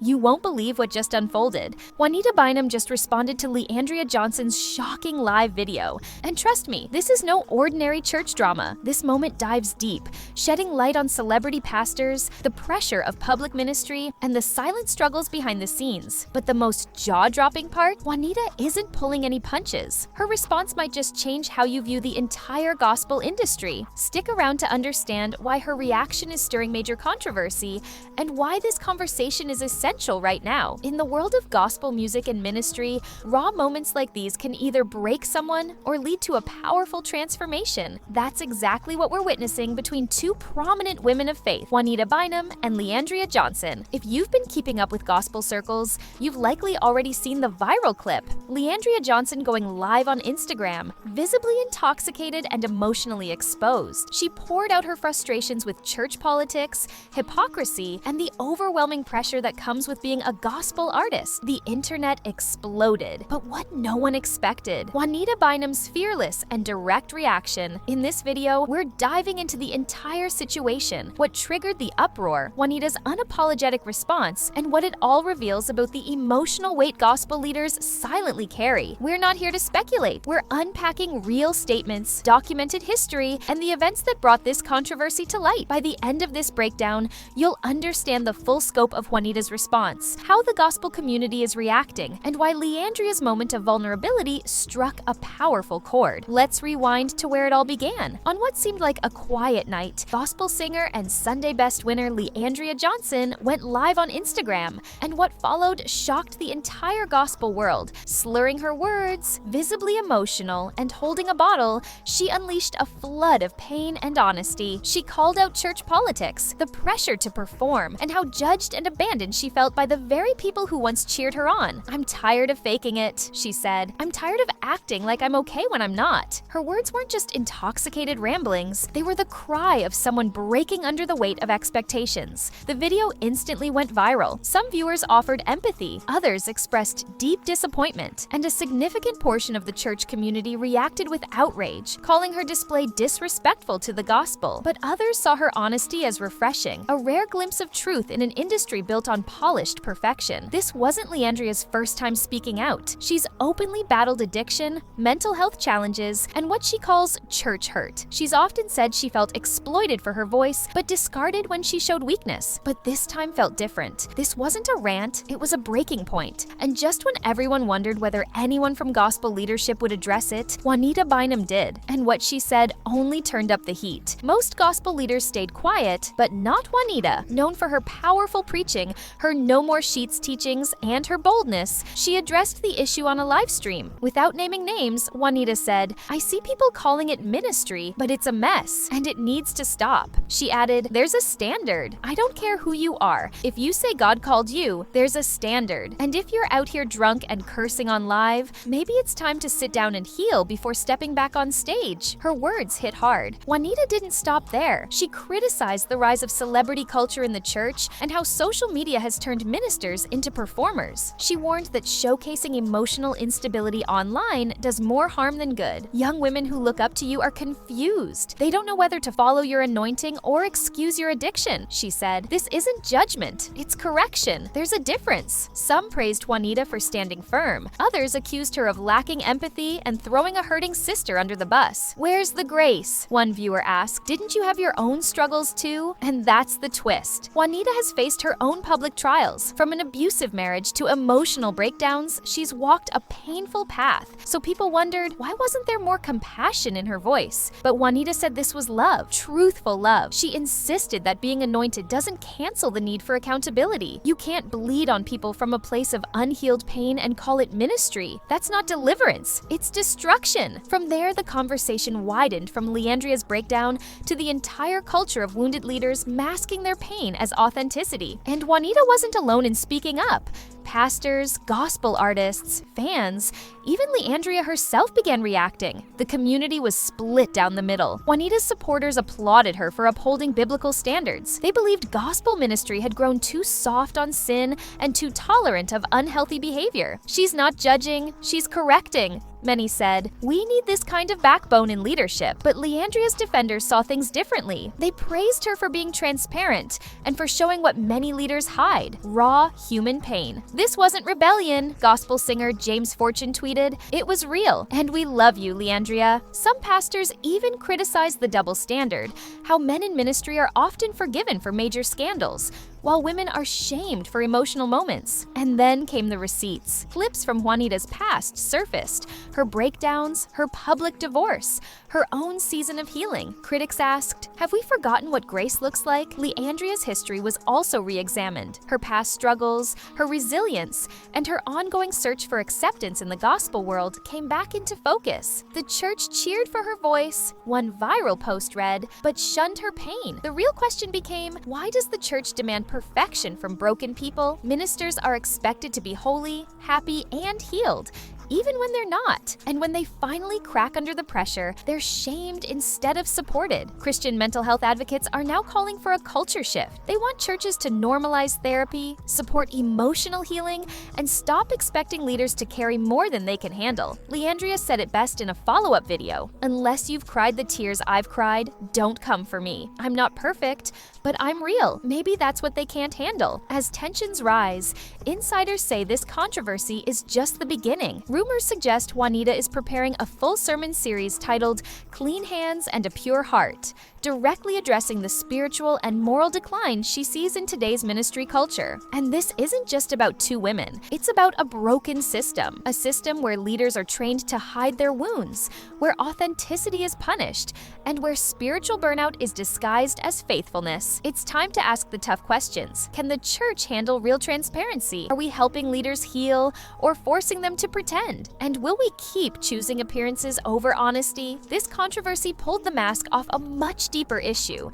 You won't believe what just unfolded. Juanita Bynum just responded to Leandrea Johnson's shocking live video. And trust me, this is no ordinary church drama. This moment dives deep, shedding light on celebrity pastors, the pressure of public ministry, and the silent struggles behind the scenes. But the most jaw-dropping part? Wanita isn't pulling any punches. Her response might just change how you view the entire gospel industry. Stick around to understand why her reaction is stirring major controversy and why this conversation is essential right now. In the world of gospel music and ministry, raw moments like these can either break someone or lead to a powerful transformation. That's exactly what we're witnessing between two prominent women of faith, Juanita Bynum and Leandrea Johnson. If you've been keeping up with gospel circles, you've likely already seen the viral clip. Leandrea Johnson going live on Instagram, visibly intoxicated and emotionally exposed. She poured out her frustrations with church politics, hypocrisy, and the overwhelming pressure that comes with being a gospel artist. The internet exploded. But what no one expected: Juanita Bynum's fearless and direct reaction. In this video, we're diving into the entire situation, what triggered the uproar, Juanita's unapologetic response, and what it all reveals about the emotional weight gospel leaders silently carry. We're not here to speculate. We're unpacking real statements, documented history, and the events that brought this controversy to light. By the end of this breakdown, you'll understand the full scope of Juanita's response, how the gospel community is reacting, and why Leandrea's moment of vulnerability struck a powerful chord. Let's rewind to where it all began. On what seemed like a quiet night, gospel singer and Sunday Best winner Leandrea Johnson went live on Instagram, and what followed shocked the entire gospel world. Slurring her words, visibly emotional, and holding a bottle, she unleashed a flood of pain and honesty. She called out church politics, the pressure to perform, and how judged and abandoned she felt by the very people who once cheered her on. "I'm tired of faking it," she said. "I'm tired of acting like I'm okay when I'm not." Her words weren't just intoxicated ramblings, they were the cry of someone breaking under the weight of expectations. The video instantly went viral. Some viewers offered empathy, others expressed deep disappointment, and a significant portion of the church community reacted with outrage, calling her display disrespectful to the gospel. But others saw her honesty as refreshing, a rare glimpse of truth in an industry built on polished perfection. This wasn't Leandrea's first time speaking out. She's openly battled addiction, mental health challenges, and what she calls church hurt. She's often said she felt exploited for her voice, but discarded when she showed weakness. But this time felt different. This wasn't a rant, it was a breaking point. And just when everyone wondered whether anyone from gospel leadership would address it, Juanita Bynum did. And what she said only turned up the heat. Most gospel leaders stayed quiet, but not Juanita. Known for her powerful preaching, her no more sheets teachings, and her boldness, she addressed the issue on a live stream. Without naming names, Juanita said, "I see people calling it ministry, but it's a mess, and it needs to stop." She added, "There's a standard. I don't care who you are. If you say God called you, there's a standard. And if you're out here drunk and cursing on live, maybe it's time to sit down and heal before stepping back on stage." Her words hit hard. Juanita didn't stop there. She criticized the rise of celebrity culture in the church and how social media has turned ministers into performers. She warned that showcasing emotional instability online does more harm than good. Young women who look up to you are confused. They don't know whether to follow your anointing or excuse your addiction, she said. "This isn't judgment, it's correction. There's a difference." Some praised Juanita for standing firm. Others accused her of lacking empathy and throwing a hurting sister under the bus. "Where's the grace?" one viewer asked. "Didn't you have your own struggles too?" And that's the twist. Juanita has faced her own public trials. From an abusive marriage to emotional breakdowns, she's walked a painful path. So people wondered, why wasn't there more compassion in her voice? But Juanita said this was love, truthful love. She insisted that being anointed doesn't cancel the need for accountability. You can't bleed on people from a place of unhealed pain and call it ministry. That's not deliverance, it's destruction. From there, the conversation widened from Leandrea's breakdown to the entire culture of wounded leaders masking their pain as authenticity. And Juanita wasn't alone in speaking up. Pastors, gospel artists, fans, even Leandrea herself began reacting. The community was split down the middle. Juanita's supporters applauded her for upholding biblical standards. They believed gospel ministry had grown too soft on sin and too tolerant of unhealthy behavior. She's not judging, she's correcting. Many said, "We need this kind of backbone in leadership." But Leandria's defenders saw things differently. They praised her for being transparent and for showing what many leaders hide: raw human pain. "This wasn't rebellion," gospel singer James Fortune tweeted. "It was real, and we love you, Leandrea." Some pastors even criticized the double standard, how men in ministry are often forgiven for major scandals, while women are shamed for emotional moments. And then came the receipts. Clips from Juanita's past surfaced: her breakdowns, her public divorce, her own season of healing. Critics asked, have we forgotten what grace looks like? Leandria's history was also re-examined. Her past struggles, her resilience, and her ongoing search for acceptance in the gospel world came back into focus. The church cheered for her voice, one viral post read, but shunned her pain. The real question became, why does the church demand perfection from broken people? Ministers are expected to be holy, happy, and healed, even when they're not. And when they finally crack under the pressure, they're shamed instead of supported. Christian mental health advocates are now calling for a culture shift. They want churches to normalize therapy, support emotional healing, and stop expecting leaders to carry more than they can handle. Leandrea said it best in a follow-up video: "Unless you've cried the tears I've cried, don't come for me. I'm not perfect, but I'm real." Maybe that's what they can't handle. As tensions rise, insiders say this controversy is just the beginning. Rumors suggest Wanita is preparing a full sermon series titled "Clean Hands and a Pure Heart," directly addressing the spiritual and moral decline she sees in today's ministry culture. And this isn't just about two women. It's about a broken system, a system where leaders are trained to hide their wounds, where authenticity is punished, and where spiritual burnout is disguised as faithfulness. It's time to ask the tough questions. Can the church handle real transparency? Are we helping leaders heal or forcing them to pretend? And will we keep choosing appearances over honesty? This controversy pulled the mask off a much deeper issue.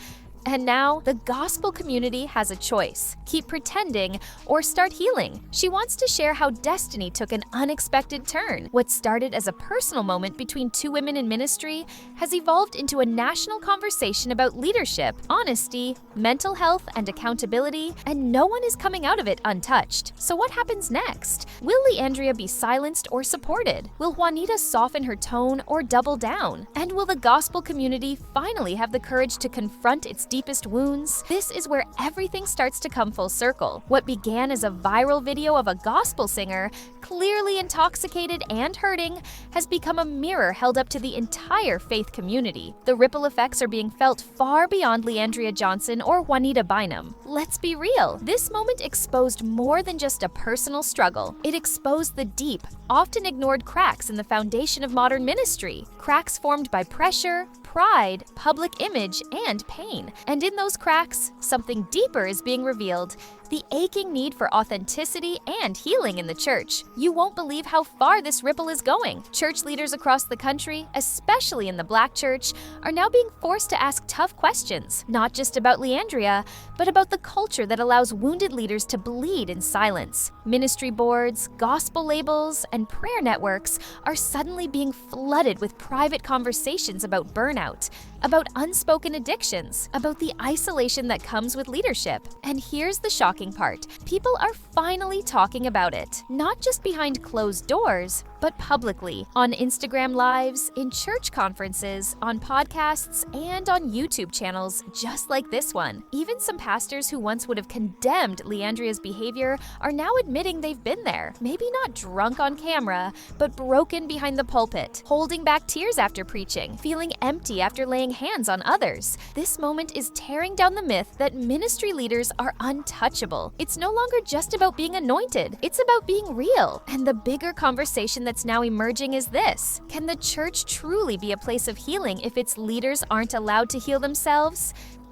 And now, the gospel community has a choice: keep pretending or start healing. She wants to share how destiny took an unexpected turn. What started as a personal moment between two women in ministry has evolved into a national conversation about leadership, honesty, mental health, and accountability, and no one is coming out of it untouched. So what happens next? Will Leandrea be silenced or supported? Will Juanita soften her tone or double down? And will the gospel community finally have the courage to confront its deepest wounds? This is where everything starts to come full circle. What began as a viral video of a gospel singer, clearly intoxicated and hurting, has become a mirror held up to the entire faith community. The ripple effects are being felt far beyond Leandrea Johnson or Juanita Bynum. Let's be real, this moment exposed more than just a personal struggle. It exposed the deep, often ignored cracks in the foundation of modern ministry. Cracks formed by pressure, pride, public image, and pain. And in those cracks, something deeper is being revealed: the aching need for authenticity and healing in the church. You won't believe how far this ripple is going. Church leaders across the country, especially in the Black church, are now being forced to ask tough questions, not just about Leandrea, but about the culture that allows wounded leaders to bleed in silence. Ministry boards, gospel labels, and prayer networks are suddenly being flooded with private conversations about burnout, about unspoken addictions, about the isolation that comes with leadership. And here's the shocking part: people are finally talking about it, not just behind closed doors, but publicly, on Instagram Lives, in church conferences, on podcasts, and on YouTube channels just like this one. Even some pastors who once would have condemned Leandrea's behavior are now admitting they've been there. Maybe not drunk on camera, but broken behind the pulpit, holding back tears after preaching, feeling empty after laying hands on others. This moment is tearing down the myth that ministry leaders are untouchable. It's no longer just about being anointed, it's about being real. And the bigger conversation that's now emerging is this: can the church truly be a place of healing if its leaders aren't allowed to heal themselves?